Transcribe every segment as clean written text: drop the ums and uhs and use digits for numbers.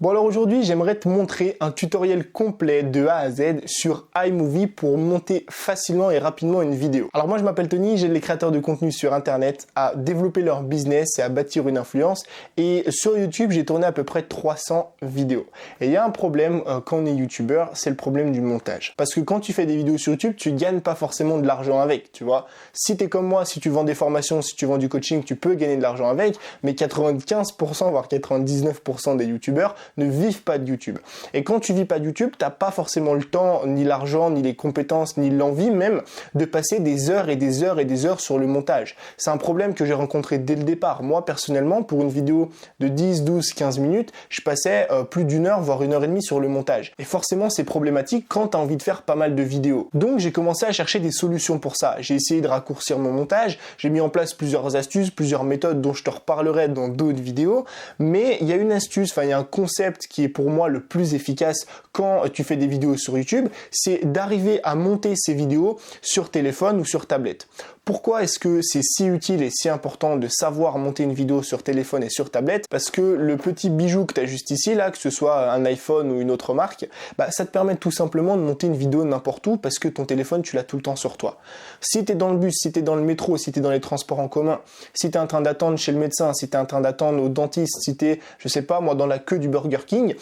Bon alors aujourd'hui j'aimerais te montrer un tutoriel complet de A à Z sur iMovie pour monter facilement et rapidement une vidéo. Alors moi je m'appelle Tony, j'aide les créateurs de contenu sur internet à développer leur business et à bâtir une influence, et sur YouTube j'ai tourné à peu près 300 vidéos. Et il y a un problème quand on est youtubeur, c'est le problème du montage. Parce que quand tu fais des vidéos sur YouTube, tu gagnes pas forcément de l'argent avec, tu vois. Si tu es comme moi, si tu vends des formations, si tu vends du coaching, tu peux gagner de l'argent avec, mais 95% voire 99% des youtubeurs ne vivent pas de YouTube. Et quand tu vis pas de YouTube, t'as pas forcément le temps, ni l'argent, ni les compétences, ni l'envie même de passer des heures et des heures et des heures sur le montage. C'est un problème que j'ai rencontré dès le départ. Moi, personnellement, pour une vidéo de 10, 12, 15 minutes, je passais plus d'une heure, voire une heure et demie sur le montage. Et forcément, c'est problématique quand t'as envie de faire pas mal de vidéos. Donc, j'ai commencé à chercher des solutions pour ça. J'ai essayé de raccourcir mon montage, j'ai mis en place plusieurs astuces, plusieurs méthodes dont je te reparlerai dans d'autres vidéos, mais il y a une astuce, il y a un concept qui est pour moi le plus efficace quand tu fais des vidéos sur YouTube, c'est d'arriver à monter ces vidéos sur téléphone ou sur tablette. Pourquoi est-ce que c'est si utile et si important de savoir monter une vidéo sur téléphone et sur tablette? Parce que le petit bijou que tu as juste ici, là, que ce soit un iPhone ou une autre marque, ça te permet tout simplement de monter une vidéo n'importe où parce que ton téléphone, tu l'as tout le temps sur toi. Si tu es dans le bus, si tu es dans le métro, si tu es dans les transports en commun, si tu es en train d'attendre chez le médecin, si tu es en train d'attendre au dentiste, si tu es, je sais pas moi, dans la queue du Burger King,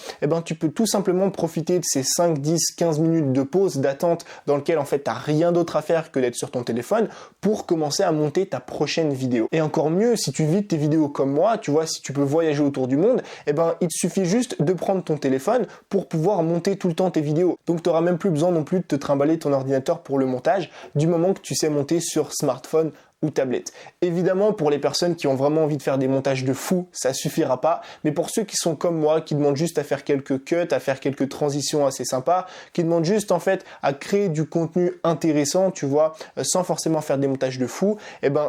tu peux tout simplement profiter de ces 5, 10, 15 minutes de pause, d'attente dans lequel en fait tu n'as rien d'autre à faire que d'être sur ton téléphone pour commencer à monter ta prochaine vidéo. Et encore mieux, si tu vis tes vidéos comme moi, tu vois, si tu peux voyager autour du monde, il te suffit juste de prendre ton téléphone pour pouvoir monter tout le temps tes vidéos. Donc tu n'auras même plus besoin non plus de te trimballer ton ordinateur pour le montage, du moment que tu sais monter sur smartphone ou tablette. Évidemment, pour les personnes qui ont vraiment envie de faire des montages de fou, ça suffira pas, mais pour ceux qui sont comme moi, qui demandent juste à faire quelques cuts, à faire quelques transitions assez sympas, qui demandent juste en fait à créer du contenu intéressant, tu vois, sans forcément faire des montages de fou,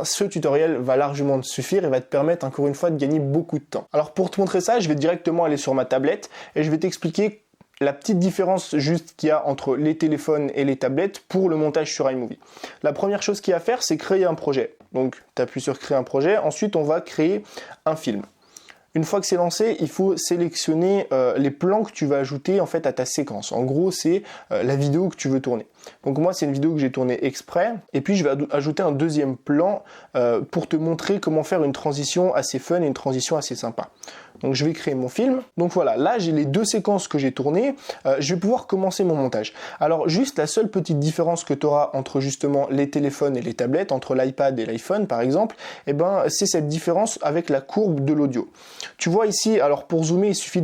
ce tutoriel va largement te suffire et va te permettre encore une fois de gagner beaucoup de temps. Alors pour te montrer ça, je vais directement aller sur ma tablette et je vais t'expliquer la petite différence juste qu'il y a entre les téléphones et les tablettes pour le montage sur iMovie. La première chose qu'il y a à faire, c'est créer un projet. Donc, tu appuies sur créer un projet. Ensuite, on va créer un film. Une fois que c'est lancé, il faut sélectionner les plans que tu vas ajouter en fait à ta séquence. En gros, c'est la vidéo que tu veux tourner. Donc moi, c'est une vidéo que j'ai tournée exprès. Et puis, je vais ajouter un deuxième plan pour te montrer comment faire une transition assez fun et une transition assez sympa. Donc je vais créer mon film. Donc voilà, là j'ai les deux séquences que j'ai tournées. Je vais pouvoir commencer mon montage. Alors juste la seule petite différence que tu auras entre justement les téléphones et les tablettes, entre l'iPad et l'iPhone par exemple, c'est cette différence avec la courbe de l'audio. Tu vois ici, alors pour zoomer, il suffit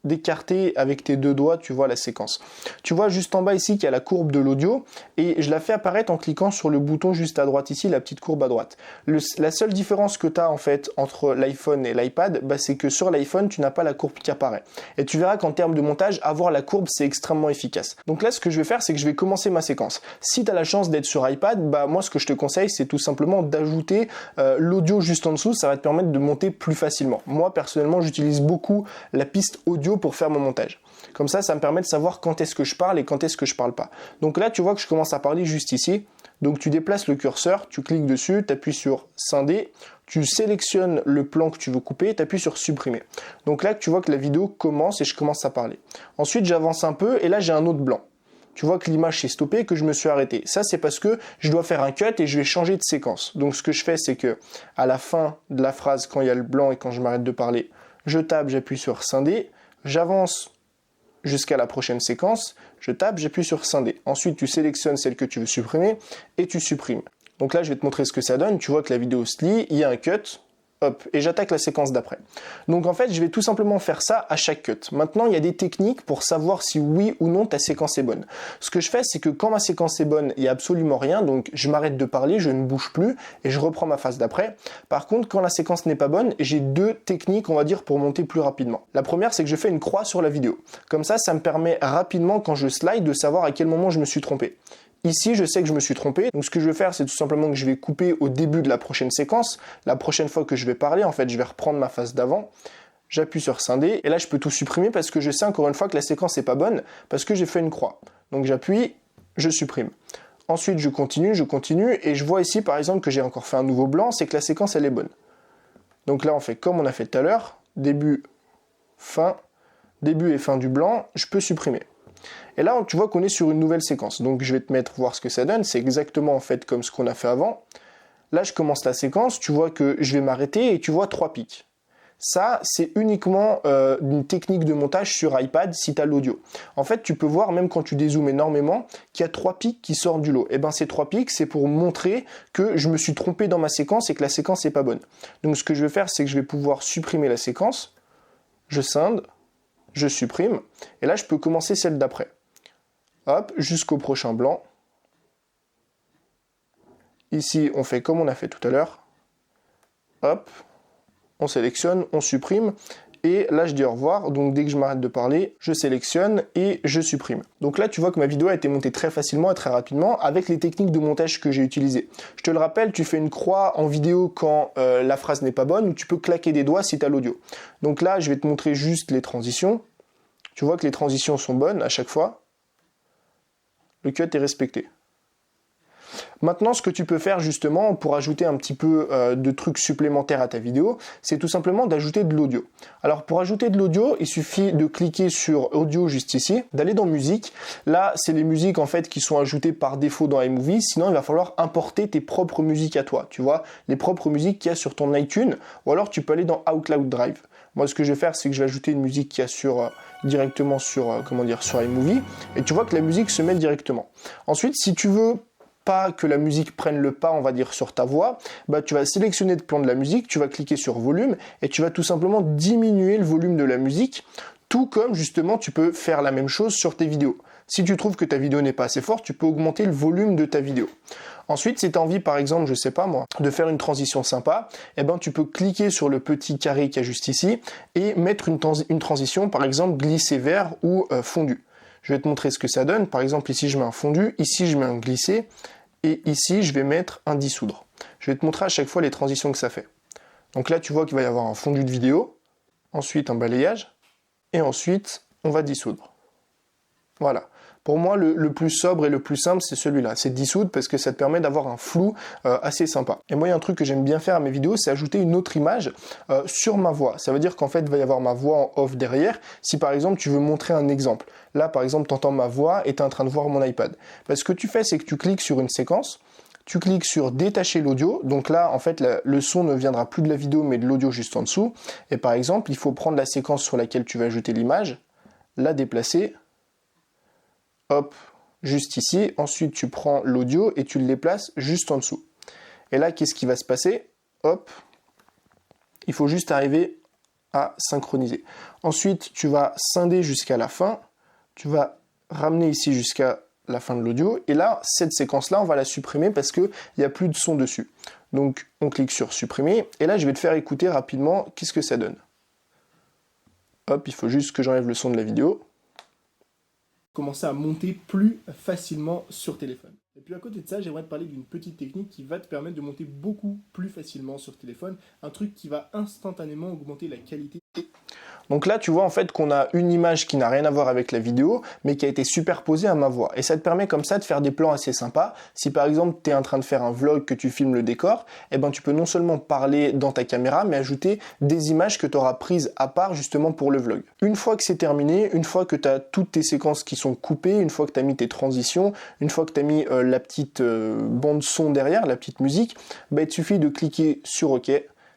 d'écarter avec tes deux doigts, tu vois la séquence. Tu vois juste en bas ici qu'il y a la courbe de l'audio et je la fais apparaître en cliquant sur le bouton juste à droite ici, la petite courbe à droite. La seule différence que tu as en fait entre l'iPhone et l'iPad, c'est que sur l'iPhone, tu n'as pas la courbe qui apparaît. Et tu verras qu'en termes de montage, avoir la courbe, c'est extrêmement efficace. Donc là, ce que je vais faire, c'est que je vais commencer ma séquence. Si tu as la chance d'être sur iPad, moi, ce que je te conseille, c'est tout simplement d'ajouter l'audio juste en dessous. Ça va te permettre de monter plus facilement. Moi, personnellement, j'utilise beaucoup la piste audio pour faire mon montage. Comme ça, ça me permet de savoir quand est-ce que je parle et quand est-ce que je parle pas. Donc là, tu vois que je commence à parler juste ici. Donc tu déplaces le curseur, tu cliques dessus, tu appuies sur scinder, tu sélectionnes le plan que tu veux couper, tu appuies sur supprimer. Donc là, tu vois que la vidéo commence et je commence à parler. Ensuite, j'avance un peu et là, j'ai un autre blanc. Tu vois que l'image s'est stoppée et que je me suis arrêté. Ça, c'est parce que je dois faire un cut et je vais changer de séquence. Donc ce que je fais, c'est que à la fin de la phrase, quand il y a le blanc et quand je m'arrête de parler, je tape, j'appuie sur scinder, j'avance jusqu'à la prochaine séquence, je tape, j'appuie sur scinder. Ensuite, tu sélectionnes celle que tu veux supprimer et tu supprimes. Donc là, je vais te montrer ce que ça donne. Tu vois que la vidéo se lit, il y a un cut, hop, et j'attaque la séquence d'après. Donc en fait, je vais tout simplement faire ça à chaque cut. Maintenant, il y a des techniques pour savoir si oui ou non ta séquence est bonne. Ce que je fais, c'est que quand ma séquence est bonne, il n'y a absolument rien, donc je m'arrête de parler, je ne bouge plus, et je reprends ma phase d'après. Par contre, quand la séquence n'est pas bonne, j'ai deux techniques, on va dire, pour monter plus rapidement. La première, c'est que je fais une croix sur la vidéo. Comme ça me permet rapidement, quand je slide, de savoir à quel moment je me suis trompé. Ici, je sais que je me suis trompé, donc ce que je vais faire, c'est tout simplement que je vais couper au début de la prochaine séquence. La prochaine fois que je vais parler, en fait, je vais reprendre ma phase d'avant. J'appuie sur scinder, et là, je peux tout supprimer parce que je sais encore une fois que la séquence n'est pas bonne, parce que j'ai fait une croix. Donc j'appuie, je supprime. Ensuite, je continue, et je vois ici, par exemple, que j'ai encore fait un nouveau blanc, c'est que la séquence, elle est bonne. Donc là, on fait comme on a fait tout à l'heure, début, fin, début et fin du blanc, je peux supprimer. Et là, tu vois qu'on est sur une nouvelle séquence. Donc je vais te mettre voir ce que ça donne. C'est exactement en fait comme ce qu'on a fait avant. Là, je commence la séquence. Tu vois que je vais m'arrêter et tu vois 3 pics. Ça, c'est uniquement une technique de montage sur iPad si tu as l'audio. En fait, tu peux voir, même quand tu dézoomes énormément, qu'il y a 3 pics qui sortent du lot. Et bien, ces 3 pics, c'est pour montrer que je me suis trompé dans ma séquence et que la séquence n'est pas bonne. Donc, ce que je vais faire, c'est que je vais pouvoir supprimer la séquence. Je scinde, je supprime. Et là, je peux commencer celle d'après. Hop, jusqu'au prochain blanc. Ici, on fait comme on a fait tout à l'heure. Hop. On sélectionne, on supprime, et là je dis au revoir, donc dès que je m'arrête de parler, je sélectionne et je supprime. Donc là tu vois que ma vidéo a été montée très facilement et très rapidement avec les techniques de montage que j'ai utilisées. Je te le rappelle, tu fais une croix en vidéo quand la phrase n'est pas bonne, ou tu peux claquer des doigts si tu as l'audio. Donc là je vais te montrer juste les transitions. Tu vois que les transitions sont bonnes à chaque fois. Le cut est respecté. Maintenant, ce que tu peux faire justement pour ajouter un petit peu de trucs supplémentaires à ta vidéo, c'est tout simplement d'ajouter de l'audio. Alors pour ajouter de l'audio, il suffit de cliquer sur audio juste ici, d'aller dans musique. Là, c'est les musiques en fait qui sont ajoutées par défaut dans iMovie. Sinon, il va falloir importer tes propres musiques à toi. Tu vois, les propres musiques qu'il y a sur ton iTunes, ou alors tu peux aller dans iCloud Drive. Moi, ce que je vais faire, c'est que je vais ajouter une musique qu'il y a directement sur iMovie, et tu vois que la musique se met directement. Ensuite, si tu veux pas que la musique prenne le pas, on va dire, sur ta voix, bah, tu vas sélectionner le plan de la musique, tu vas cliquer sur volume et tu vas tout simplement diminuer le volume de la musique, tout comme justement tu peux faire la même chose sur tes vidéos. Si tu trouves que ta vidéo n'est pas assez forte, tu peux augmenter le volume de ta vidéo. Ensuite, si tu as envie, par exemple, je sais pas moi, de faire une transition sympa, eh ben, tu peux cliquer sur le petit carré qu'il y a juste ici et mettre une transition, par exemple, glissé vers ou fondu. Je vais te montrer ce que ça donne. Par exemple, ici, je mets un fondu, ici, je mets un glissé, et ici, je vais mettre un dissoudre. Je vais te montrer à chaque fois les transitions que ça fait. Donc là, tu vois qu'il va y avoir un fondu de vidéo, ensuite un balayage, et ensuite, on va dissoudre. Voilà. Pour moi, le plus sobre et le plus simple, c'est celui-là. C'est dissoudre parce que ça te permet d'avoir un flou assez sympa. Et moi, il y a un truc que j'aime bien faire à mes vidéos, c'est ajouter une autre image sur ma voix. Ça veut dire qu'en fait, il va y avoir ma voix en off derrière. Si par exemple, tu veux montrer un exemple. Là, par exemple, tu entends ma voix et tu es en train de voir mon iPad. Ce que tu fais, c'est que tu cliques sur une séquence, tu cliques sur détacher l'audio. Donc là, en fait, le son ne viendra plus de la vidéo, mais de l'audio juste en dessous. Et par exemple, il faut prendre la séquence sur laquelle tu vas ajouter l'image, la déplacer, hop, juste ici. Ensuite, tu prends l'audio et tu le déplaces juste en dessous. Et là, qu'est-ce qui va se passer? Hop, il faut juste arriver à synchroniser. Ensuite, tu vas scinder jusqu'à la fin. Tu vas ramener ici jusqu'à la fin de l'audio. Et là, cette séquence-là, on va la supprimer parce qu'il n'y a plus de son dessus. Donc, on clique sur supprimer. Et là, je vais te faire écouter rapidement qu'est-ce que ça donne. Hop, il faut juste que j'enlève le son de la vidéo. Commencer à monter plus facilement sur téléphone. Et puis à côté de ça, j'aimerais te parler d'une petite technique qui va te permettre de monter beaucoup plus facilement sur téléphone, un truc qui va instantanément augmenter la qualité. Donc là, tu vois en fait qu'on a une image qui n'a rien à voir avec la vidéo, mais qui a été superposée à ma voix. Et ça te permet comme ça de faire des plans assez sympas. Si par exemple, tu es en train de faire un vlog, que tu filmes le décor, eh ben, tu peux non seulement parler dans ta caméra, mais ajouter des images que tu auras prises à part justement pour le vlog. Une fois que c'est terminé, une fois que tu as toutes tes séquences qui sont coupées, une fois que tu as mis tes transitions, une fois que tu as mis la petite bande son derrière, la petite musique, bah, il te suffit de cliquer sur OK.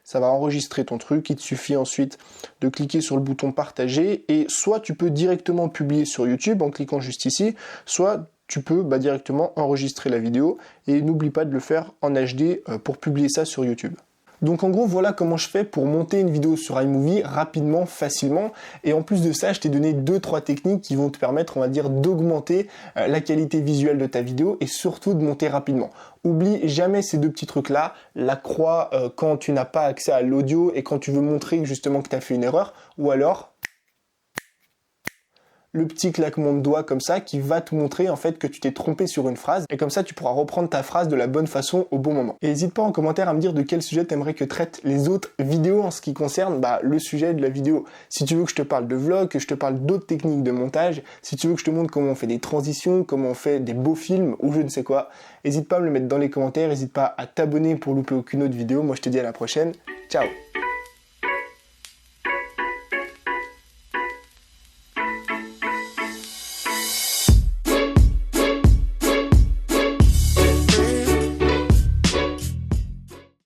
Ça va enregistrer ton truc, il te suffit ensuite de cliquer sur le bouton partager et soit tu peux directement publier sur YouTube en cliquant juste ici, soit tu peux directement enregistrer la vidéo et n'oublie pas de le faire en HD pour publier ça sur YouTube. Donc en gros, voilà comment je fais pour monter une vidéo sur iMovie rapidement, facilement. Et en plus de ça, je t'ai donné 2-3 techniques qui vont te permettre, on va dire, d'augmenter la qualité visuelle de ta vidéo et surtout de monter rapidement. Oublie jamais ces 2 petits trucs-là, la croix quand tu n'as pas accès à l'audio et quand tu veux montrer justement que tu as fait une erreur, ou alors le petit claquement de doigts comme ça qui va te montrer en fait que tu t'es trompé sur une phrase et comme ça tu pourras reprendre ta phrase de la bonne façon au bon moment. Et n'hésite pas en commentaire à me dire de quel sujet t'aimerais que traite les autres vidéos en ce qui concerne le sujet de la vidéo. Si tu veux que je te parle de vlog, que je te parle d'autres techniques de montage, si tu veux que je te montre comment on fait des transitions, comment on fait des beaux films ou je ne sais quoi, n'hésite pas à me le mettre dans les commentaires, n'hésite pas à t'abonner pour louper aucune autre vidéo. Moi je te dis à la prochaine, ciao.